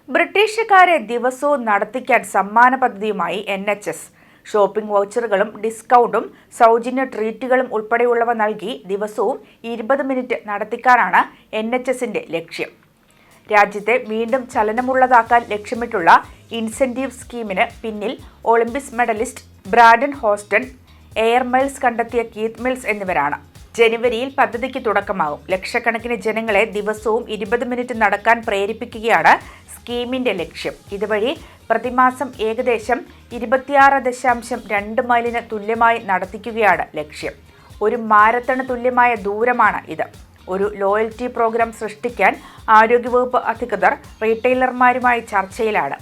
ബ്രിട്ടീഷുകാരെ ദിവസവും നടത്തിക്കാൻ സമ്മാന പദ്ധതിയുമായി NHS. ഷോപ്പിംഗ് വൗച്ചറുകളും ഡിസ്കൗണ്ടും സൗജന്യ ട്രീറ്റുകളും ഉൾപ്പെടെയുള്ളവ നൽകി ദിവസവും 20 മിനിറ്റ് നടത്തിക്കാനാണ് NHSന്റെ ലക്ഷ്യം. രാജ്യത്തെ വീണ്ടും ചലനമുള്ളതാക്കാൻ ലക്ഷ്യമിട്ടുള്ള ഇൻസെന്റീവ് സ്കീമിന് പിന്നിൽ Olympics medallist Brandon Houston, Air Miles കണ്ടെത്തിയ കീത്ത് മിൽസ് എന്നിവരാണ്. ജനുവരിയിൽ പദ്ധതിക്ക് തുടക്കമാകും. ലക്ഷക്കണക്കിന് ജനങ്ങളെ ദിവസവും 20 മിനിറ്റ് നടക്കാൻ പ്രേരിപ്പിക്കുകയാണ് സ്കീമിന്റെ ലക്ഷ്യം. ഇതുവഴി പ്രതിമാസം ഏകദേശം 26.2 മൈലിന് തുല്യമായി നടത്തിക്കുകയാണ് ലക്ഷ്യം. ഒരു മാരത്തണ് തുല്യമായ ദൂരമാണ് ഇത്. ഒരു ലോയൽറ്റി പ്രോഗ്രാം സൃഷ്ടിക്കാൻ ആരോഗ്യവകുപ്പ് അധികൃതർ റീറ്റെയിലർമാരുമായി ചർച്ചയിലാണ്.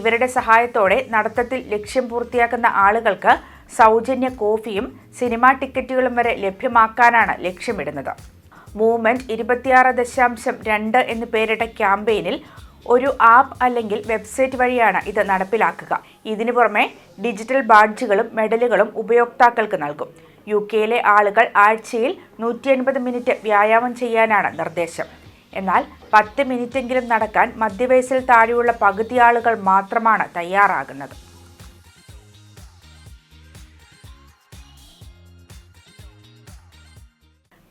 ഇവരുടെ സഹായത്തോടെ നടത്തത്തിൽ ലക്ഷ്യം പൂർത്തിയാക്കുന്ന ആളുകൾക്ക് സൗജന്യ കോഫിയും സിനിമാ ടിക്കറ്റുകളും വരെ ലഭ്യമാക്കാനാണ് ലക്ഷ്യമിടുന്നത്. മൂവ്മെന്റ് 26.2 എന്ന് പേരിട്ട ക്യാമ്പയിനിൽ ഒരു ആപ്പ് അല്ലെങ്കിൽ വെബ്സൈറ്റ് വഴിയാണ് ഇത് നടപ്പിലാക്കുക. ഇതിനു പുറമെ ഡിജിറ്റൽ ബാഡ്ജുകളും മെഡലുകളും ഉപയോക്താക്കൾക്ക് നൽകും. UK-യിലെ ആളുകൾ ആഴ്ചയിൽ 180 മിനിറ്റ് വ്യായാമം ചെയ്യാനാണ് നിർദ്ദേശം. എന്നാൽ 10 മിനിറ്റെങ്കിലും നടക്കാൻ മധ്യവയസ്സിൽ താഴെയുള്ള പകുതി ആളുകൾ മാത്രമാണ് തയ്യാറാകുന്നത്.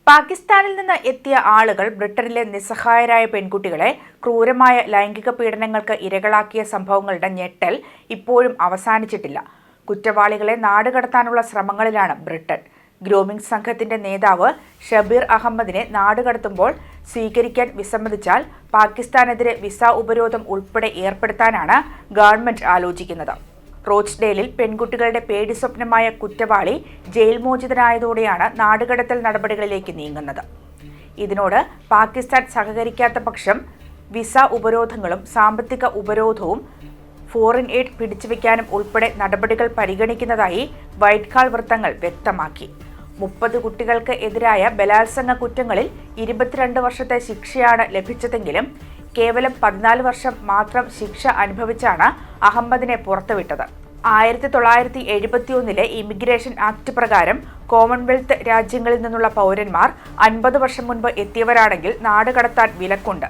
പാകിസ്ഥാനിൽ നിന്ന് എത്തിയ ആളുകൾ ബ്രിട്ടനിലെ നിസ്സഹായരായ പെൺകുട്ടികളെ ക്രൂരമായ ലൈംഗിക പീഡനങ്ങൾക്ക് ഇരകളാക്കിയ സംഭവങ്ങളുടെ ഞെട്ടൽ ഇപ്പോഴും അവസാനിച്ചിട്ടില്ല. കുറ്റവാളികളെ നാടുകടത്താനുള്ള ശ്രമങ്ങളിലാണ് ബ്രിട്ടൻ. ഗ്രൂമിംഗ് സംഘത്തിന്റെ നേതാവ് ഷബീർ അഹമ്മദിനെ നാടുകടത്തുമ്പോൾ സ്വീകരിക്കാൻ വിസമ്മതിച്ചാൽ പാകിസ്ഥാനെതിരെ വിസ ഉപരോധം ഉൾപ്പെടെ ഏർപ്പെടുത്താനാണ് ഗവൺമെന്റ് ആലോചിക്കുന്നത്. റോച്ച്ഡെയിലിൽ പെൺകുട്ടികളുടെ പേടി സ്വപ്നമായ കുറ്റവാളി ജയിൽ മോചിതനായതോടെയാണ് നാടുകടത്തൽ നടപടികളിലേക്ക് നീങ്ങുന്നത്. ഇതിനോട് പാകിസ്ഥാൻ സഹകരിക്കാത്ത പക്ഷം വിസ ഉപരോധങ്ങളും സാമ്പത്തിക ഉപരോധവും ഫോറിൻ എയ്ഡ് പിടിച്ചുവെക്കാനും ഉൾപ്പെടെ നടപടികൾ പരിഗണിക്കുന്നതായി വൈറ്റ്ഹാൾ വൃത്തങ്ങൾ വ്യക്തമാക്കി. 30 കുട്ടികൾക്ക് എതിരായ ബലാത്സംഗ കുറ്റങ്ങളിൽ 22 വർഷത്തെ ശിക്ഷയാണ് ലഭിച്ചതെങ്കിലും കേവലം 14 വർഷം മാത്രം ശിക്ഷ അനുഭവിച്ചാണ് അഹമ്മദിനെ പുറത്തുവിട്ടത്. 1971 ഇമിഗ്രേഷൻ ആക്ട് പ്രകാരം കോമൺവെൽത്ത് രാജ്യങ്ങളിൽ നിന്നുള്ള പൗരന്മാർ 50 വർഷം മുൻപ് എത്തിയവരാണെങ്കിൽ നാടുകടത്താൻ വിലക്കുണ്ട്.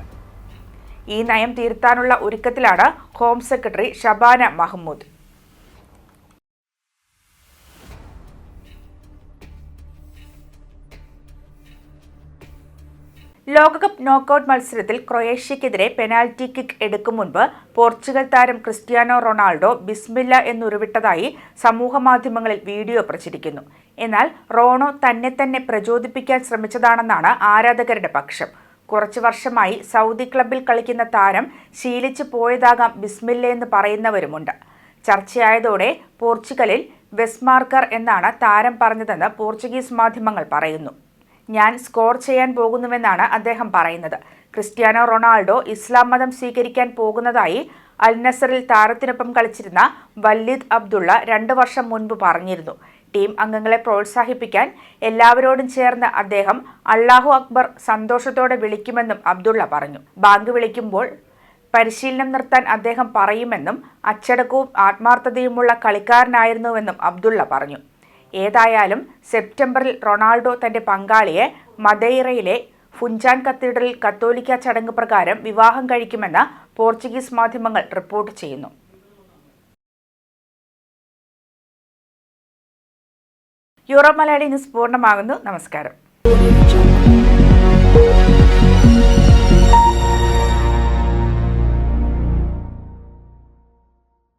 ഈ നയം തിരുത്താനുള്ള ഒരുക്കത്തിലാണ് ഹോം സെക്രട്ടറി ഷബാന മഹ്മൂദ്. ലോകകപ്പ് നോക്കൌട്ട് മത്സരത്തിൽ ക്രൊയേഷ്യക്കെതിരെ പെനാൽറ്റി കിക്ക് എടുക്കും മുൻപ് പോർച്ചുഗൽ താരം ക്രിസ്ത്യാനോ റൊണാൾഡോ ബിസ്മില്ല എന്നുരുവിട്ടതായി സമൂഹമാധ്യമങ്ങളിൽ വീഡിയോ പ്രചരിക്കുന്നു. എന്നാൽ റോണോ തന്നെ പ്രചോദിപ്പിക്കാൻ ശ്രമിച്ചതാണെന്നാണ് ആരാധകരുടെ പക്ഷം. കുറച്ചു വർഷമായി സൗദി ക്ലബിൽ കളിക്കുന്ന താരം ശീലിച്ചു പോയതാകാം ബിസ്മില്ല എന്ന് പറയുന്നവരുമുണ്ട്. ചർച്ചയായതോടെ പോർച്ചുഗലിൽ വെസ്മാർക്കർ എന്നാണ് താരം പറഞ്ഞതെന്ന് പോർച്ചുഗീസ് മാധ്യമങ്ങൾ പറയുന്നു. ഞാൻ സ്കോർ ചെയ്യാൻ പോകുന്നുവെന്നാണ് അദ്ദേഹം പറയുന്നത്. ക്രിസ്ത്യാനോ റൊണാൾഡോ ഇസ്ലാം മതം സ്വീകരിക്കാൻ പോകുന്നതായി അൽ നസറിൽ താരത്തിനൊപ്പം കളിച്ചിരുന്ന വല്ലീദ് അബ്ദുള്ള 2 വർഷം മുൻപ് പറഞ്ഞിരുന്നു. ടീം അംഗങ്ങളെ പ്രോത്സാഹിപ്പിക്കാൻ എല്ലാവരോടും ചേർന്ന് അദ്ദേഹം അല്ലാഹു അക്ബർ സന്തോഷത്തോടെ വിളിക്കുമെന്നും അബ്ദുള്ള പറഞ്ഞു. ബാങ്ക് വിളിക്കുമ്പോൾ പരിശീലനം നിർത്താൻ അദ്ദേഹം പറയുമെന്നും അച്ചടക്കവും ആത്മാർത്ഥതയുമുള്ള കളിക്കാരനായിരുന്നുവെന്നും അബ്ദുള്ള പറഞ്ഞു. ഏതായാലും സെപ്റ്റംബറിൽ റൊണാൾഡോ തന്റെ പങ്കാളിയെ മദൈറയിലെ ഫുഞ്ചാൻ കത്തീഡ്രലിൽ കത്തോലിക്ക ചടങ്ങ് പ്രകാരം വിവാഹം കഴിക്കുമെന്ന് പോർച്ചുഗീസ് മാധ്യമങ്ങൾ റിപ്പോർട്ട് ചെയ്യുന്നു. യൂറോ മലയാളി ന്യൂസ് പൂർണ്ണമാകുന്നു. നമസ്കാരം.